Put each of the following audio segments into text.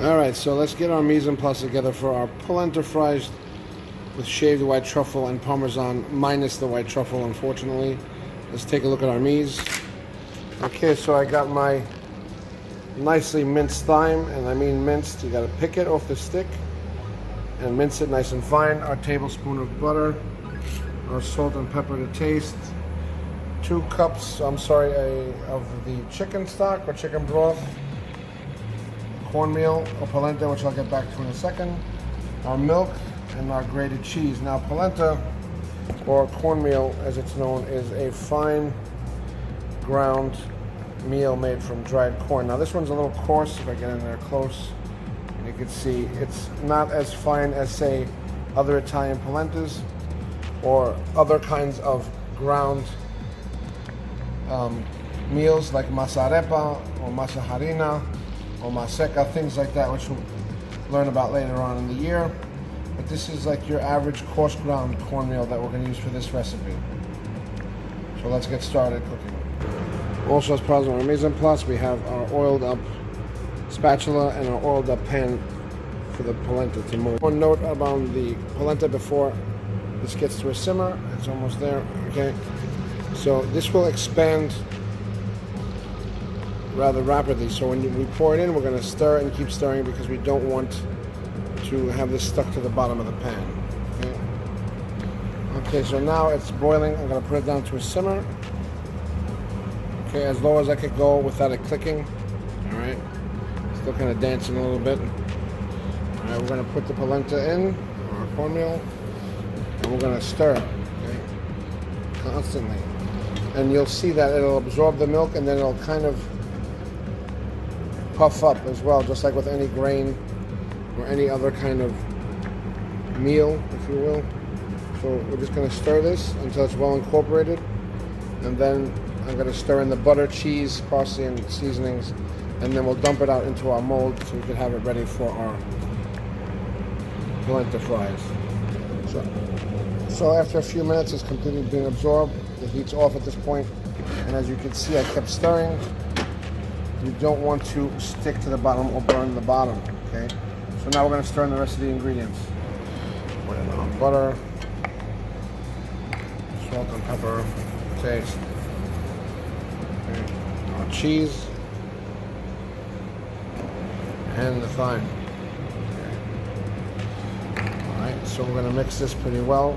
Alright, so let's get our mise en place together for our polenta fries with shaved white truffle and Parmesan, minus the white truffle, unfortunately. Let's take a look at our mise. Okay, so I got my nicely minced thyme, and I mean minced. You gotta pick it off the stick and mince it nice and fine. Our tablespoon of butter, our salt and pepper to taste, 2 cups, of the chicken stock or chicken broth, cornmeal or polenta, which I'll get back to in a second, our milk, and our grated cheese. Now, polenta, or cornmeal as it's known, is a fine ground meal made from dried corn. Now, this one's a little coarse. If I get in there close, and you can see it's not as fine as, say, other Italian polentas or other kinds of ground meals like masa arepa or masa harina or maseca, things like that, which we'll learn about later on in the year. But this is like your average coarse ground cornmeal that we're going to use for this recipe. So let's get started cooking. Also, as part of our mise en place, we have our oiled up spatula and our oiled up pan for the polenta to mold. One note about the polenta before this gets to a simmer. It's almost there. Okay, so this will expand rather rapidly. So when we pour it in, we're going to stir and keep stirring because we don't want to have this stuck to the bottom of the pan. Okay, so now it's boiling. I'm going to put it down to a simmer. Okay, as low as I could go without it clicking. All right, still kind of dancing a little bit. All right, we're going to put the polenta in, or our cornmeal, and we're going to stir, okay, constantly. And you'll see that it'll absorb the milk, and then it'll kind of puff up as well, just like with any grain or any other kind of meal, if you will. So we're just going to stir this until it's well incorporated, and then I'm going to stir in the butter, cheese, parsley, and seasonings, and then we'll dump it out into our mold so we can have it ready for our polenta fries. So after a few minutes, it's completely been absorbed. The heat's off at this point, and as you can see, I kept stirring. You don't want to stick to the bottom or burn the bottom, okay? So now we're going to stir in the rest of the ingredients. Put in our butter, salt and pepper, taste. Okay. Our cheese, and the thyme. Okay. All right, so we're going to mix this pretty well.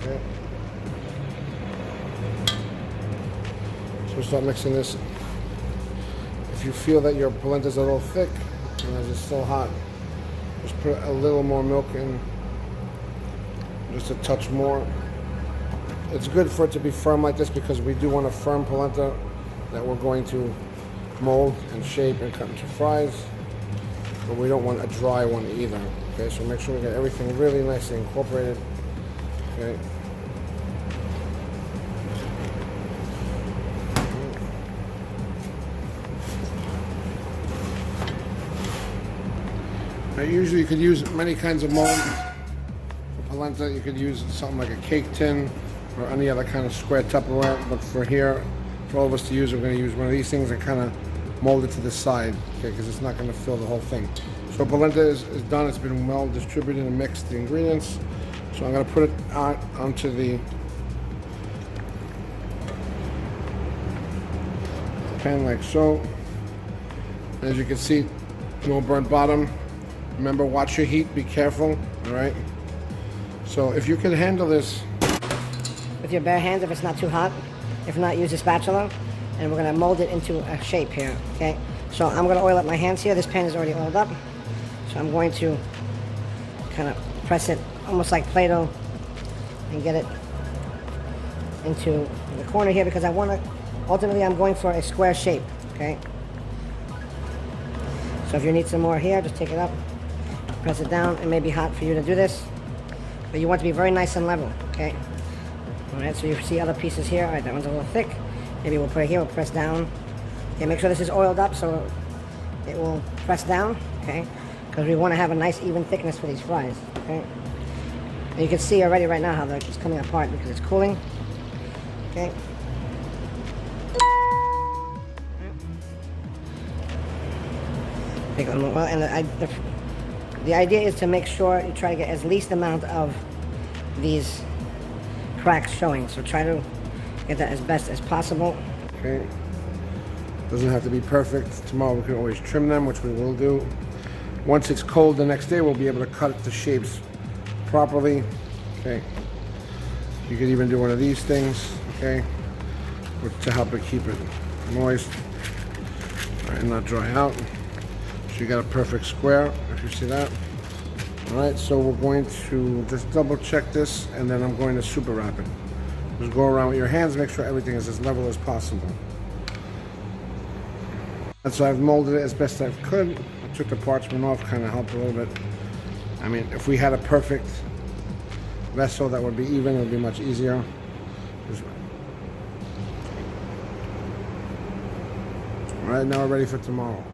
Okay. So we'll start mixing this. If you feel that your polenta is a little thick and as it's still hot, just put a little more milk in, just a touch more. It's good for it to be firm like this because we do want a firm polenta that we're going to mold and shape and cut into fries, but we don't want a dry one either. Okay, so make sure we get everything really nicely incorporated. Okay. Now, usually you could use many kinds of molds for polenta. You could use something like a cake tin or any other kind of square Tupperware, but for here, for all of us to use, we're going to use one of these things and kind of mold it to the side, okay, because it's not going to fill the whole thing. So polenta is done. It's been well distributed and mixed, the ingredients. So I'm going to put it out onto the pan like so. As you can see, no burnt bottom. Remember, watch your heat, be careful, all right? So if you can handle this with your bare hands, if it's not too hot. If not, use a spatula, and we're gonna mold it into a shape here, okay? So I'm gonna oil up my hands here. This pan is already oiled up. So I'm going to kind of press it almost like Play-Doh and get it into the corner here because I wanna, ultimately I'm going for a square shape, okay? So if you need some more here, just take it up, press it down. It may be hot for you to do this, but you want to be very nice and level, okay? All right, so you see other pieces here. All right, that one's a little thick. Maybe we'll put it here, we'll press down. Okay, make sure this is oiled up so it will press down, okay? Because we want to have a nice even thickness for these fries, okay? And you can see already right now how it's coming apart because it's cooling, okay? Take a little more oil, and the idea is to make sure you try to get as least amount of these cracks showing. So try to get that as best as possible. Okay. Doesn't have to be perfect. Tomorrow we can always trim them, which we will do. Once it's cold the next day, we'll be able to cut it to shapes properly. Okay. You could even do one of these things, okay, to help it keep it moist and not dry out. So you got a perfect square, if you see that. All right, so we're going to just double check this, and then I'm going to super wrap it. Just go around with your hands, make sure everything is as level as possible. And so I've molded it as best I could. I took the parchment off, kind of helped a little bit. I mean, if we had a perfect vessel that would be even, it would be much easier. All right, now we're ready for tomorrow.